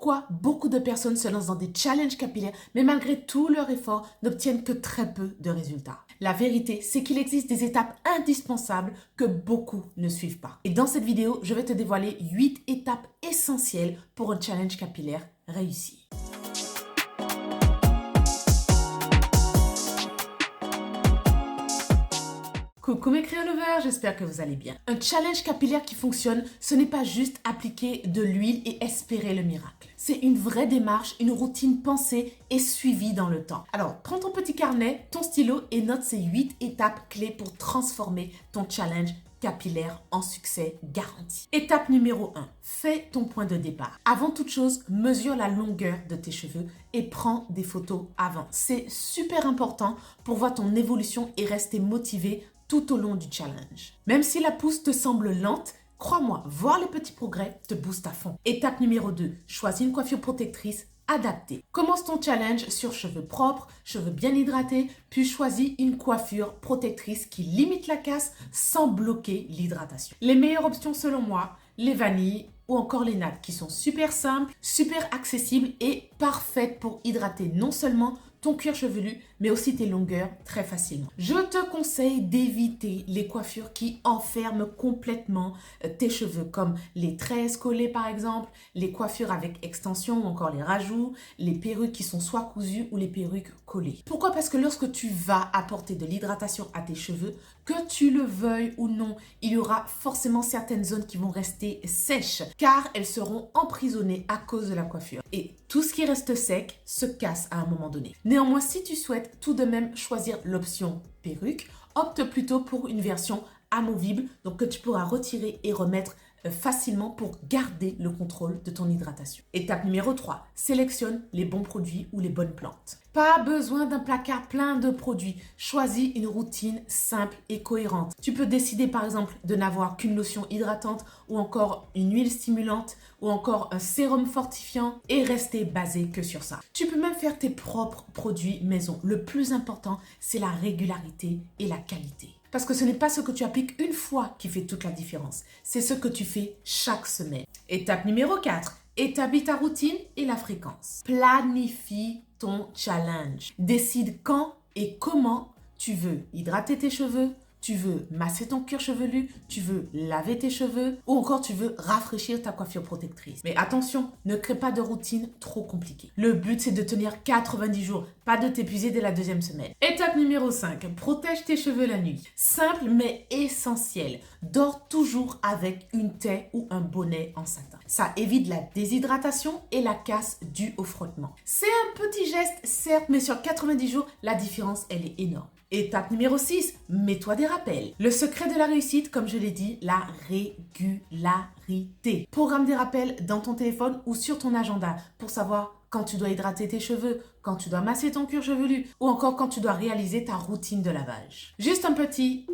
pourquoi beaucoup de personnes se lancent dans des challenges capillaires, mais malgré tout leur effort, n'obtiennent que très peu de résultats. La vérité, c'est qu'il existe des étapes indispensables que beaucoup ne suivent pas. Et dans cette vidéo, je vais te dévoiler 8 étapes essentielles pour un challenge capillaire réussi. Coucou mes cryolovers, j'espère que vous allez bien. Un challenge capillaire qui fonctionne, ce n'est pas juste appliquer de l'huile et espérer le miracle. C'est une vraie démarche, une routine pensée et suivie dans le temps. Alors, prends ton petit carnet, ton stylo et note ces 8 étapes clés pour transformer ton challenge capillaire en succès garanti. Étape numéro 1, fais ton point de départ. Avant toute chose, mesure la longueur de tes cheveux et prends des photos avant. C'est super important pour voir ton évolution et rester motivé tout au long du challenge. Même si la pousse te semble lente, crois-moi, voir les petits progrès te booste à fond. Étape numéro 2, choisis une coiffure protectrice adaptée. Commence ton challenge sur cheveux propres, cheveux bien hydratés, puis choisis une coiffure protectrice qui limite la casse sans bloquer l'hydratation. Les meilleures options selon moi, les vanilles ou encore les nattes qui sont super simples, super accessibles et parfaites pour hydrater non seulement ton cuir chevelu, mais aussi tes longueurs très facilement. Je te conseille d'éviter les coiffures qui enferment complètement tes cheveux, comme les tresses collées par exemple, les coiffures avec extension ou encore les rajouts, les perruques qui sont soit cousues ou les perruques collées. Pourquoi? Parce que lorsque tu vas apporter de l'hydratation à tes cheveux, que tu le veuilles ou non, il y aura forcément certaines zones qui vont rester sèches, car elles seront emprisonnées à cause de la coiffure. Et tout ce qui reste sec se casse à un moment donné. Néanmoins, si tu souhaites tout de même choisir l'option perruque, opte plutôt pour une version amovible, donc que tu pourras retirer et remettre facilement pour garder le contrôle de ton hydratation. Étape numéro 3, sélectionne les bons produits ou les bonnes plantes. Pas besoin d'un placard plein de produits. Choisis une routine simple et cohérente. Tu peux décider par exemple de n'avoir qu'une lotion hydratante ou encore une huile stimulante ou encore un sérum fortifiant et rester basé que sur ça. Tu peux même faire tes propres produits maison. Le plus important, c'est la régularité et la qualité. Parce que ce n'est pas ce que tu appliques une fois qui fait toute la différence. C'est ce que tu fais chaque semaine. Étape numéro 4. Établis ta routine et la fréquence. Planifie ton challenge. Décide quand et comment tu veux hydrater tes cheveux, tu veux masser ton cuir chevelu, tu veux laver tes cheveux ou encore tu veux rafraîchir ta coiffure protectrice. Mais attention, ne crée pas de routine trop compliquée. Le but, c'est de tenir 90 jours, pas de t'épuiser dès la deuxième semaine. Étape numéro 5, protège tes cheveux la nuit. Simple mais essentiel. Dors toujours avec une taie ou un bonnet en satin. Ça évite la déshydratation et la casse due au frottement. C'est un petit geste, certes, mais sur 90 jours, la différence, elle est énorme. Étape numéro 6, mets-toi des rappels. Le secret de la réussite, comme je l'ai dit, la régularité. Programme des rappels dans ton téléphone ou sur ton agenda pour savoir quand tu dois hydrater tes cheveux, quand tu dois masser ton cuir chevelu ou encore quand tu dois réaliser ta routine de lavage. Juste un petit...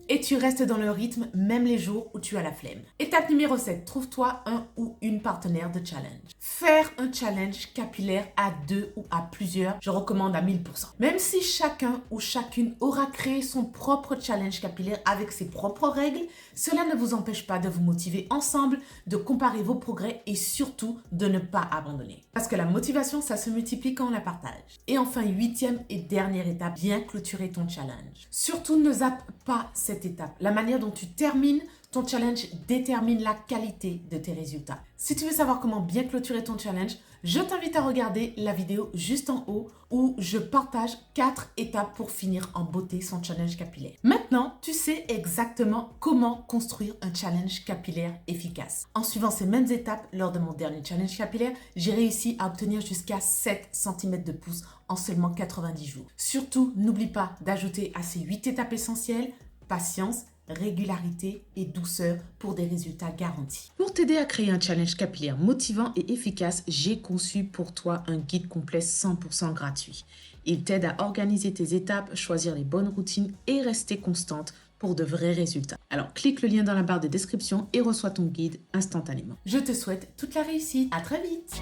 et tu restes dans le rythme même les jours où tu as la flemme. Étape numéro 7, trouve-toi un ou une partenaire de challenge. Faire un challenge capillaire à 2 ou à plusieurs, je recommande à 1000%. Même si chacun ou chacune aura créé son propre challenge capillaire avec ses propres règles, cela ne vous empêche pas de vous motiver ensemble, de comparer vos progrès et surtout de ne pas abandonner. Parce que la motivation, ça se multiplie quand on la partage. Et enfin, 8e et dernière étape, bien clôturer ton challenge. Surtout ne zappe pas cette étape. La manière dont tu termines ton challenge détermine la qualité de tes résultats. Si tu veux savoir comment bien clôturer ton challenge, je t'invite à regarder la vidéo juste en haut où je partage 4 étapes pour finir en beauté son challenge capillaire. Maintenant, tu sais exactement comment construire un challenge capillaire efficace. En suivant ces mêmes étapes lors de mon dernier challenge capillaire, j'ai réussi à obtenir jusqu'à 7 cm de pouce en seulement 90 jours. Surtout, n'oublie pas d'ajouter à ces 8 étapes essentielles patience, régularité et douceur pour des résultats garantis. Pour t'aider à créer un challenge capillaire motivant et efficace, j'ai conçu pour toi un guide complet 100% gratuit. Il t'aide à organiser tes étapes, choisir les bonnes routines et rester constante pour de vrais résultats. Alors clique le lien dans la barre de description et reçois ton guide instantanément. Je te souhaite toute la réussite. À très vite.